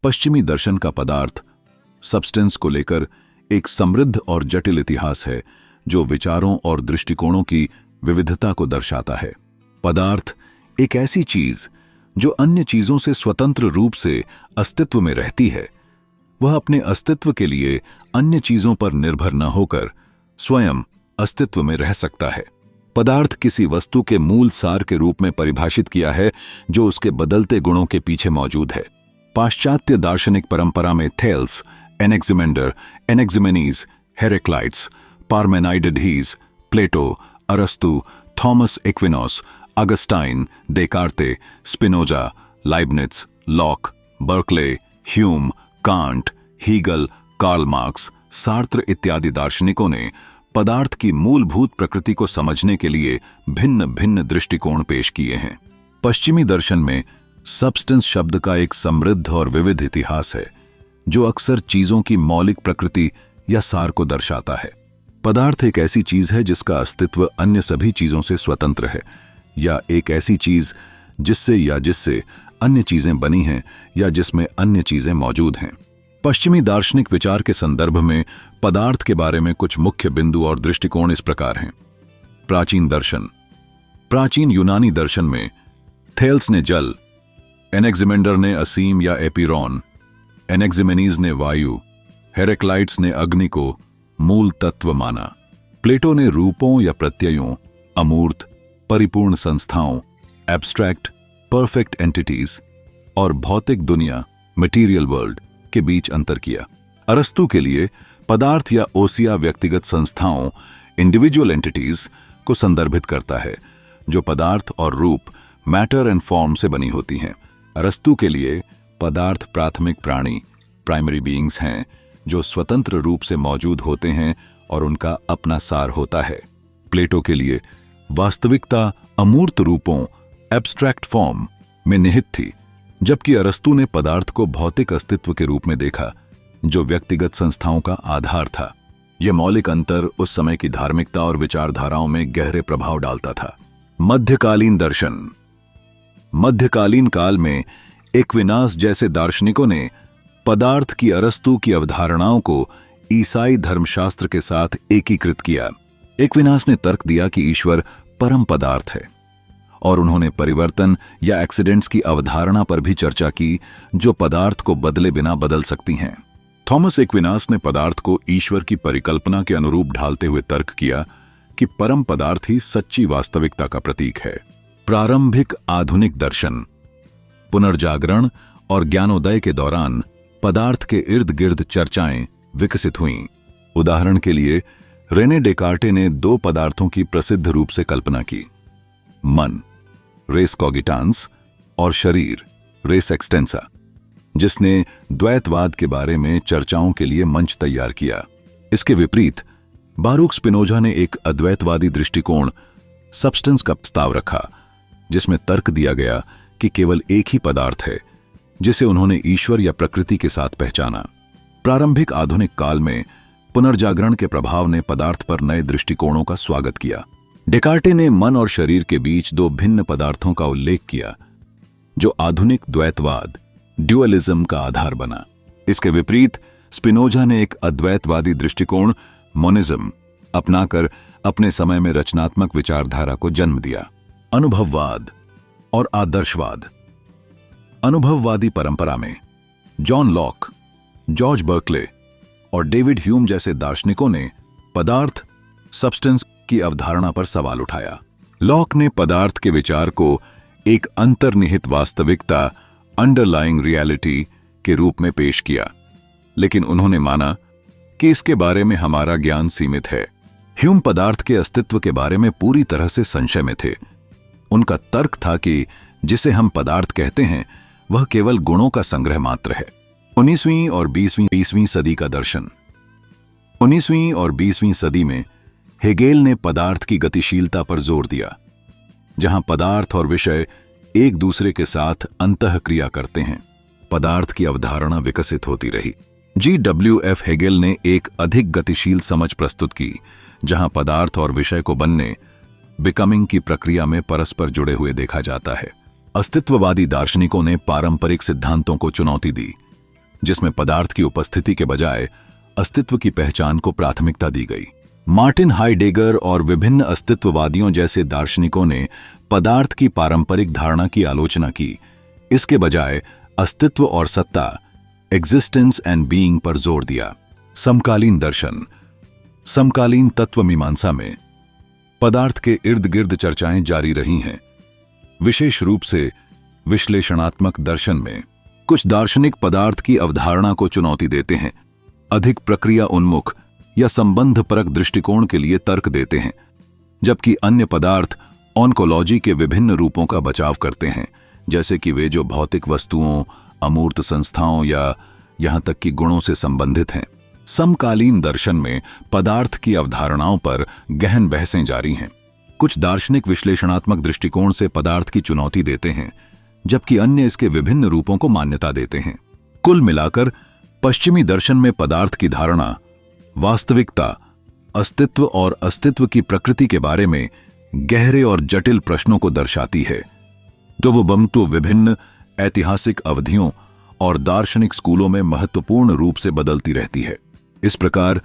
पश्चिमी दर्शन का पदार्थ सब्सटेंस को लेकर एक समृद्ध और जटिल इतिहास है जो विचारों और दृष्टिकोणों की विविधता को दर्शाता है। पदार्थ एक ऐसी चीज जो अन्य चीजों से स्वतंत्र रूप से अस्तित्व में रहती है। वह अपने अस्तित्व के लिए अन्य चीजों पर निर्भर न होकर स्वयं अस्तित्व में रह सकता है। पदार्थ किसी वस्तु के मूल सार के रूप में परिभाषित किया है जो उसके बदलते गुणों के पीछे मौजूद है। पाश्चात्य दार्शनिक परंपरा में थेल्स, एनेक्सिमेंडर, एनेक्सिमेनीज, हेरेक्लाइट्स, पार्मेनाइडिस, प्लेटो, अरस्तु, Thomas Aquinas, Augustine, Descartes, Spinoza, Leibniz, Locke, Berkeley, Hume, Kant, Hegel, Karl Marx, Sartre इत्यादि दार्शनिकों ने पदार्थ की मूलभूत प्रकृति को समझने के लिए भिन्न भिन्न दृष्टिकोण पेश किए हैं। पश्चिमी दर्शन में सब्सटेंस शब्द का एक समृद्ध और विविध इतिहास है जो अक्सर चीजों की मौलिक प्रकृति या सार को दर्शाता है। पदार्थ एक ऐसी चीज है जिसका अस्तित्व अन्य सभी चीजों से स्वतंत्र है, या एक ऐसी चीज जिससे अन्य चीजें बनी हैं या जिसमें अन्य चीजें मौजूद हैं। पश्चिमी दार्शनिक विचार के संदर्भ में पदार्थ के बारे में कुछ मुख्य बिंदु और दृष्टिकोण इस प्रकार हैं। प्राचीन दर्शन। प्राचीन यूनानी दर्शन में थेल्स ने जल, एनेक्सिमेंडर ने असीम या एपिरॉन, एनेक्सिमेनीज ने वायु, हेरेक्लाइट्स ने अग्नि को मूल तत्व माना। प्लेटो ने रूपों या प्रत्ययों, अमूर्त, परिपूर्ण संस्थाओं, एब्स्ट्रैक्ट, परफेक्ट एंटिटीज और भौतिक दुनिया, मटीरियल वर्ल्ड के बीच अंतर किया। अरस्तु के लिए पदार्थ या ओसिया व्यक्तिगत संस्थाओं, इंडिविजुअल एंटिटीज को संदर्भित करता है जो पदार्थ और रूप, मैटर एंड फॉर्म से बनी होती हैं। अरस्तु के लिए पदार्थ प्राथमिक प्राणी, प्राइमरी बीइंग्स हैं जो स्वतंत्र रूप से मौजूद होते हैं और उनका अपना सार होता है। प्लेटो के लिए वास्तविकता अमूर्त रूपों, एब्स्ट्रैक्ट फॉर्म में निहित थी, जबकि अरस्तु ने पदार्थ को भौतिक अस्तित्व के रूप में देखा जो व्यक्तिगत संस्थाओं का आधार था। यह मौलिक अंतर उस समय की धार्मिकता और विचारधाराओं में गहरे प्रभाव डालता था। मध्यकालीन दर्शन। मध्यकालीन काल में एक्विनास जैसे दार्शनिकों ने पदार्थ की अरस्तु की अवधारणाओं को ईसाई धर्मशास्त्र के साथ एकीकृत किया। एक्विनास ने तर्क दिया कि ईश्वर परम पदार्थ है और उन्होंने परिवर्तन या एक्सीडेंट्स की अवधारणा पर भी चर्चा की जो पदार्थ को बदले बिना बदल सकती हैं। थॉमस एक्विनास ने पदार्थ को ईश्वर की परिकल्पना के अनुरूप ढालते हुए तर्क किया कि परम पदार्थ ही सच्ची वास्तविकता का प्रतीक है। प्रारंभिक आधुनिक दर्शन। पुनर्जागरण और ज्ञानोदय के दौरान पदार्थ के इर्द गिर्द चर्चाएं विकसित हुईं। उदाहरण के लिए रेने डेकार्टे ने दो पदार्थों की प्रसिद्ध रूप से कल्पना की, मन, रेस कॉगिटांस, और शरीर, रेस एक्सटेंसा, जिसने द्वैतवाद के बारे में चर्चाओं के लिए मंच तैयार किया। इसके विपरीत बारूक स्पिनोजा ने एक अद्वैतवादी दृष्टिकोण सब्सटेंस का प्रस्ताव रखा, जिसमें तर्क दिया गया कि केवल एक ही पदार्थ है जिसे उन्होंने ईश्वर या प्रकृति के साथ पहचाना। प्रारंभिक आधुनिक काल में पुनर्जागरण के प्रभाव ने पदार्थ पर नए दृष्टिकोणों का स्वागत किया। डेकार्टे ने मन और शरीर के बीच दो भिन्न पदार्थों का उल्लेख किया जो आधुनिक द्वैतवाद, ड्यूअलिज्म का आधार बना। इसके विपरीत स्पिनोजा ने एक अद्वैतवादी दृष्टिकोण, मोनिज्म, अपनाकर अपने समय में रचनात्मक विचारधारा को जन्म दिया। अनुभववाद और आदर्शवाद। अनुभववादी परंपरा में जॉन लॉक, जॉर्ज बर्कले और डेविड ह्यूम जैसे दार्शनिकों ने पदार्थ, सब्सटेंस की अवधारणा पर सवाल उठाया। लॉक ने पदार्थ के विचार को एक अंतर्निहित वास्तविकता, अंडरलाइंग रियलिटी के रूप में पेश किया, लेकिन उन्होंने माना कि इसके बारे में हमारा ज्ञान सीमित है। ह्यूम पदार्थ के अस्तित्व के बारे में पूरी तरह से संशय में थे। उनका तर्क था कि जिसे हम पदार्थ कहते हैं वह केवल गुणों का संग्रह मात्र है। 19वीं और 20वीं सदी का दर्शन। 19वीं और 20वीं सदी में हेगेल ने पदार्थ की गतिशीलता पर जोर दिया, जहां पदार्थ और विषय एक दूसरे के साथ अंतःक्रिया करते हैं। पदार्थ की अवधारणा विकसित होती रही। GWF हेगेल ने एक अधिक गतिशील समझ प्रस्तुत की, जहां पदार्थ और विषय को बनने, बिकमिंग की प्रक्रिया में परस्पर जुड़े हुए देखा जाता है। अस्तित्ववादी दार्शनिकों ने पारंपरिक सिद्धांतों को चुनौती दी, जिसमें पदार्थ की उपस्थिति के बजाय अस्तित्व की पहचान को प्राथमिकता दी गई। मार्टिन हाइडेगर और विभिन्न अस्तित्ववादियों जैसे दार्शनिकों ने पदार्थ की पारंपरिक धारणा की आलोचना की। इसके बजाय अस्तित्व और सत्ता, एग्जिस्टेंस एंड बीइंग पर जोर दिया। समकालीन दर्शन। समकालीन तत्व मीमांसा में पदार्थ के इर्द गिर्द चर्चाएं जारी रही हैं। विशेष रूप से विश्लेषणात्मक दर्शन में कुछ दार्शनिक पदार्थ की अवधारणा को चुनौती देते हैं, अधिक प्रक्रिया उन्मुख या संबंधपरक दृष्टिकोण के लिए तर्क देते हैं, जबकि अन्य पदार्थ ऑन्कोलॉजी के विभिन्न रूपों का बचाव करते हैं, जैसे कि वे जो भौतिक वस्तुओं, अमूर्त संस्थाओं या यहां तक कि गुणों से संबंधित हैं। समकालीन दर्शन में पदार्थ की अवधारणाओं पर गहन बहसें जारी हैं। कुछ दार्शनिक विश्लेषणात्मक दृष्टिकोण से पदार्थ की चुनौती देते हैं, जबकि अन्य इसके विभिन्न रूपों को मान्यता देते हैं। कुल मिलाकर पश्चिमी दर्शन में पदार्थ की धारणा वास्तविकता, अस्तित्व और अस्तित्व की प्रकृति के बारे में गहरे और जटिल प्रश्नों को दर्शाती है, जो वो बमतो विभिन्न ऐतिहासिक अवधियों और दार्शनिक स्कूलों में महत्वपूर्ण रूप से बदलती रहती है। इस प्रकार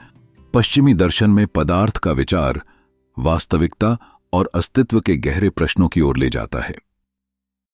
पश्चिमी दर्शन में पदार्थ का विचार वास्तविकता और अस्तित्व के गहरे प्रश्नों की ओर ले जाता है।